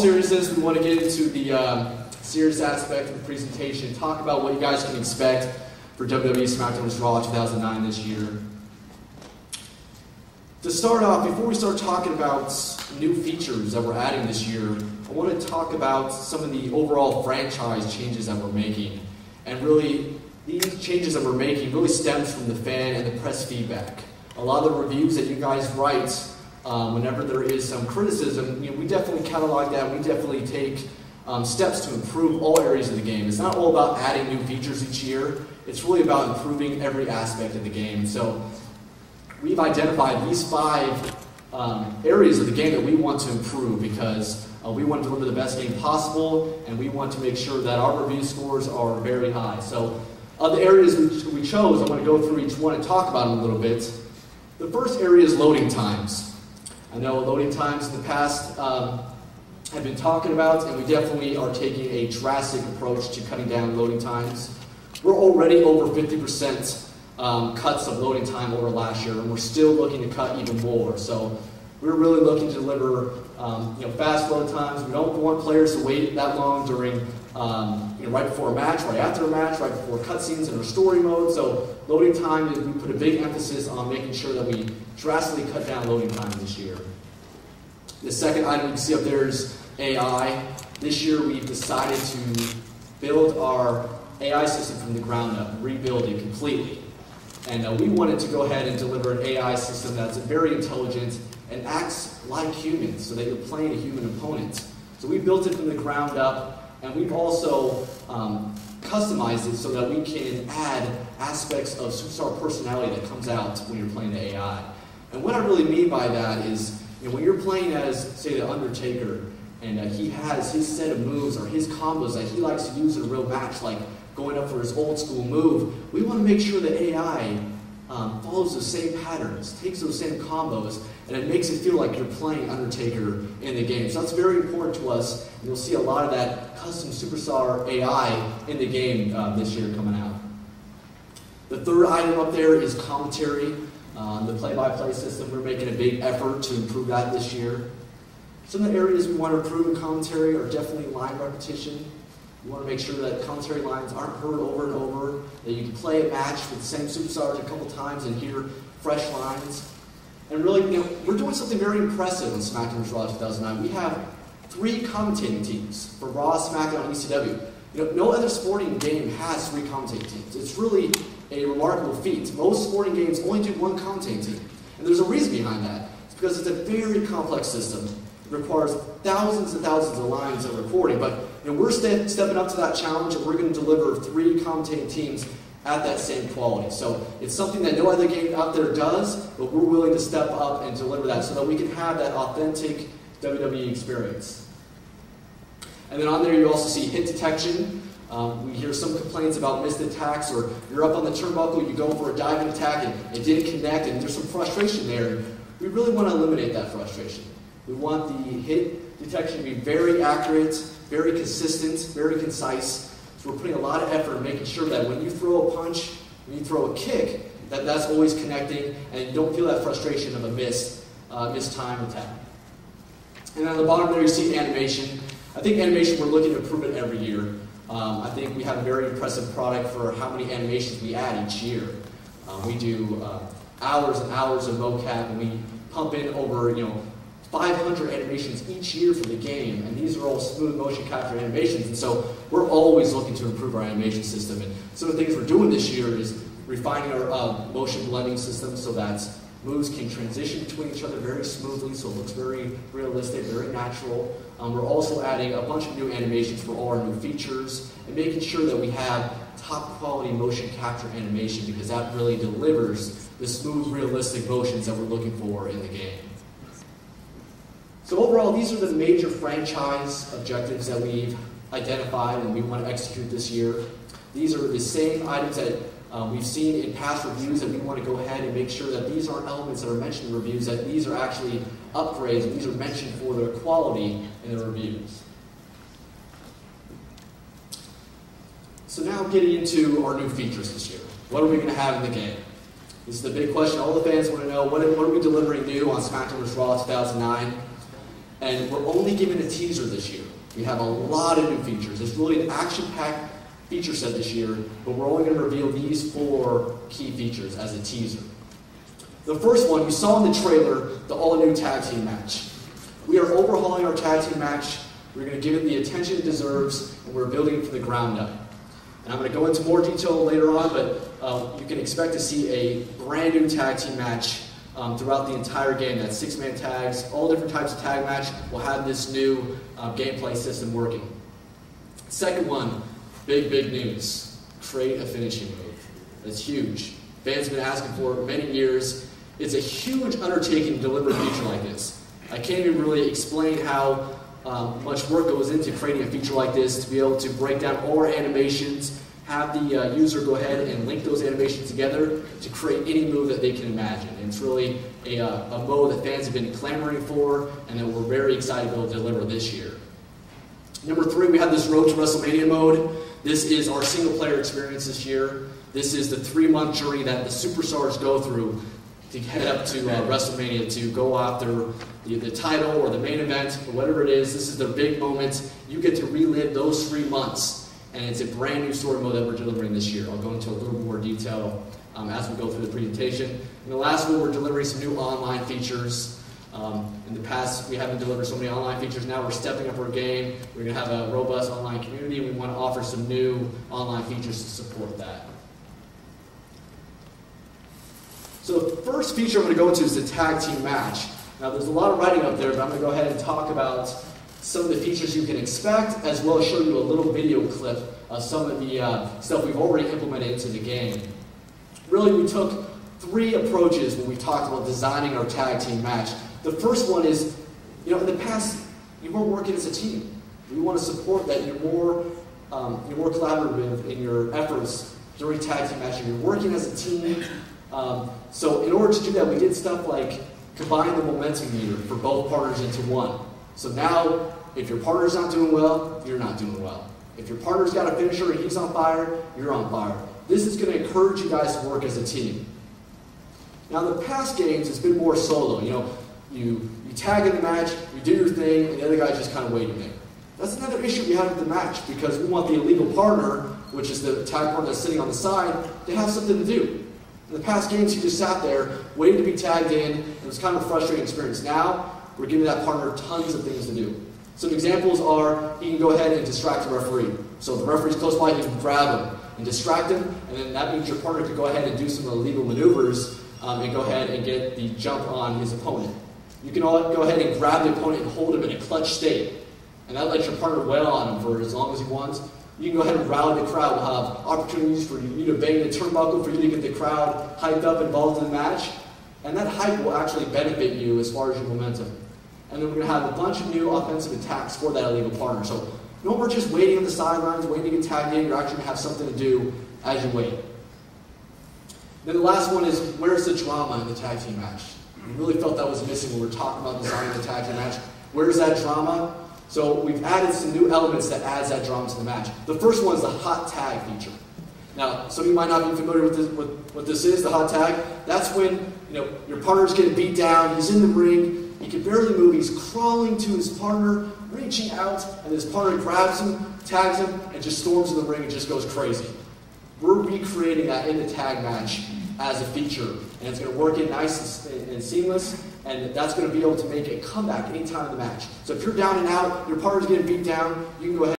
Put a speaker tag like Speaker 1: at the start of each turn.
Speaker 1: seriousness, we want to get into the serious aspect of the presentation, talk about what you guys can expect for WWE Smackdown vs. Raw 2009 this year. To start off, before we start talking about new features that we're adding this year, I want to talk about some of the overall franchise changes that we're making. And really, these changes that we're making really stems from the fan and the press feedback. A lot of the reviews that you guys write, whenever there is some criticism, we definitely catalog that. We definitely take steps to improve all areas of the game. It's not all about adding new features each year. It's really about improving every aspect of the game. So we've identified these 5 areas of the game that we want to improve because we want to deliver the best game possible, and we want to make sure that our review scores are very high. So of the areas we chose, I want to go through each one and talk about them a little bit. The first area is loading times. I know loading times in the past have been talking about, and we definitely are taking a drastic approach to cutting down loading times. We're already over 50% cuts of loading time over last year, and we're still looking to cut even more. So we're really looking to deliver fast load times. We don't want players to wait that long during right before a match, right after a match, right before cutscenes in our story mode. So loading time, we put a big emphasis on making sure that we drastically cut down loading time this year. The second item you can see up there is AI. This year we've decided to build our AI system from the ground up, rebuild it completely. And we wanted to go ahead and deliver an AI system that's very intelligent and acts like humans, so that you're playing a human opponent. So we built it from the ground up, and we've also customized it so that we can add aspects of superstar personality that comes out when you're playing the AI. And what I really mean by that is, when you're playing as, say, the Undertaker, and he has his set of moves or his combos that he likes to use in a real match, like going up for his old school move, we want to make sure the AI follows the same patterns, takes those same combos, and it makes it feel like you're playing Undertaker in the game. So that's very important to us. You'll see a lot of that custom superstar AI in the game this year coming out. The third item up there is commentary. The play-by-play system, we're making a big effort to improve that this year. Some of the areas we want to improve in commentary are definitely line repetition. We want to make sure that commentary lines aren't heard over and over, that you can play a match with the same superstars a couple times and hear fresh lines. And really, we're doing something very impressive in SmackDown vs. Raw 2009. We have 3 commentating teams for Raw, SmackDown, and ECW. No other sporting game has 3 commentating teams. It's really a remarkable feat. Most sporting games only do 1 commentating team. And there's a reason behind that. It's because it's a very complex system. It requires thousands and thousands of lines of recording, but we're stepping up to that challenge, and we're going to deliver 3 commentating teams at that same quality. So it's something that no other game out there does, but we're willing to step up and deliver that so that we can have that authentic WWE experience. And then on there you also see hit detection. We hear some complaints about missed attacks, or you're up on the turnbuckle, you go for a diving attack and it didn't connect, and there's some frustration there. We really want to eliminate that frustration. We want the hit detection to be very accurate, very consistent, very concise. So we're putting a lot of effort in making sure that when you throw a punch, when you throw a kick, that's always connecting, and you don't feel that frustration of a missed time attack. And on the bottom there you see animation. I think animation, we're looking to improve it every year. I think we have a very impressive product for how many animations we add each year. We do hours and hours of mocap, and we pump in over 500 animations each year for the game, and these are all smooth motion capture animations, and so we're always looking to improve our animation system. And some of the things we're doing this year is refining our motion blending system so that moves can transition between each other very smoothly, so it looks very realistic, very natural. We're also adding a bunch of new animations for all our new features, and making sure that we have top quality motion capture animation, because that really delivers the smooth, realistic motions that we're looking for in the game. So overall, these are the major franchise objectives that we've identified and we want to execute this year. These are the same items that we've seen in past reviews, and we want to go ahead and make sure that these aren't elements that are mentioned in reviews, that these are actually upgrades, and these are mentioned for their quality in the reviews. So now getting into our new features this year. What are we going to have in the game? This is the big question all the fans want to know. What are we delivering new on SmackDown vs. Raw 2009? And we're only giving a teaser this year. We have a lot of new features. It's really an action-packed feature set this year, but we're only going to reveal these 4 key features as a teaser. The first one, you saw in the trailer, the all-new tag team match. We are overhauling our tag team match. We're going to give it the attention it deserves, and we're building it from the ground up. And I'm going to go into more detail later on, but you can expect to see a brand new tag team match throughout the entire game. That's 6-man tags, all different types of tag match will have this new gameplay system working. Second one, big news. Create a finishing move. That's huge. Fans have been asking for it many years. It's a huge undertaking to deliver a feature like this. I can't even really explain how much work goes into creating a feature like this, to be able to break down all our animations, have the user go ahead and link those animations together to create any move that they can imagine. And it's really a mode that fans have been clamoring for and that we're very excited to be able to deliver this year. Number 3, we have this Road to WrestleMania mode. This is our single-player experience this year. This is the 3-month journey that the superstars go through to head up to WrestleMania to go after the title or the main event or whatever it is. This is their big moment. You get to relive those 3 months, and it's a brand new story mode that we're delivering this year. I'll go into a little more detail as we go through the presentation. And the last one, we're delivering some new online features. In the past, we haven't delivered so many online features. Now we're stepping up our game. We're going to have a robust online community. We want to offer some new online features to support that. So the first feature I'm going to go into is the tag team match. Now there's a lot of writing up there, but I'm going to go ahead and talk about some of the features you can expect, as well as show you a little video clip of some of the stuff we've already implemented into the game. Really, we took 3 approaches when we talked about designing our tag team match. The first one is, in the past, you weren't working as a team. We want to support that you're more collaborative in your efforts during tag team matches. You're working as a team. So in order to do that, we did stuff like combine the momentum meter for both partners into one. So now, if your partner's not doing well, you're not doing well. If your partner's got a finisher and he's on fire, you're on fire. This is going to encourage you guys to work as a team. Now, in the past games, it's been more solo. You tag in the match, you do your thing, and the other guy's just kind of waiting there. That's another issue we have with the match, because we want the illegal partner, which is the tag partner that's sitting on the side, to have something to do. In the past games, he just sat there, waiting to be tagged in. It was kind of a frustrating experience. Now, we're giving that partner tons of things to do. Some examples are, he can go ahead and distract the referee. So if the referee's close by, he can grab him and distract him, and then that means your partner could go ahead and do some illegal maneuvers and go ahead and get the jump on his opponent. You can go ahead and grab the opponent and hold him in a clutch state, and that lets your partner wail on him for as long as he wants. You can go ahead and rally the crowd. We'll have opportunities for you to bang the turnbuckle for you to get the crowd hyped up, involved in the match. And that hype will actually benefit you as far as your momentum. And then we're going to have a bunch of new offensive attacks for that illegal partner. So no more just waiting on the sidelines, waiting to get tagged in. You're actually going to have something to do as you wait. Then the last one is, where's the drama in the tag team match? We really felt that was missing when we were talking about designing the tag team match. Where's that drama? So we've added some new elements that adds that drama to the match. The first one is the hot tag feature. Now, some of you might not be familiar with what this is, the hot tag. That's when your partner's getting beat down, he's in the ring, he can barely move, he's crawling to his partner, reaching out, and his partner grabs him, tags him, and just storms in the ring and just goes crazy. We're recreating that in the tag match as a feature, and it's going to work in nice and seamless, and that's going to be able to make a comeback anytime in the match. So if you're down and out, your partner's getting beat down, you can go ahead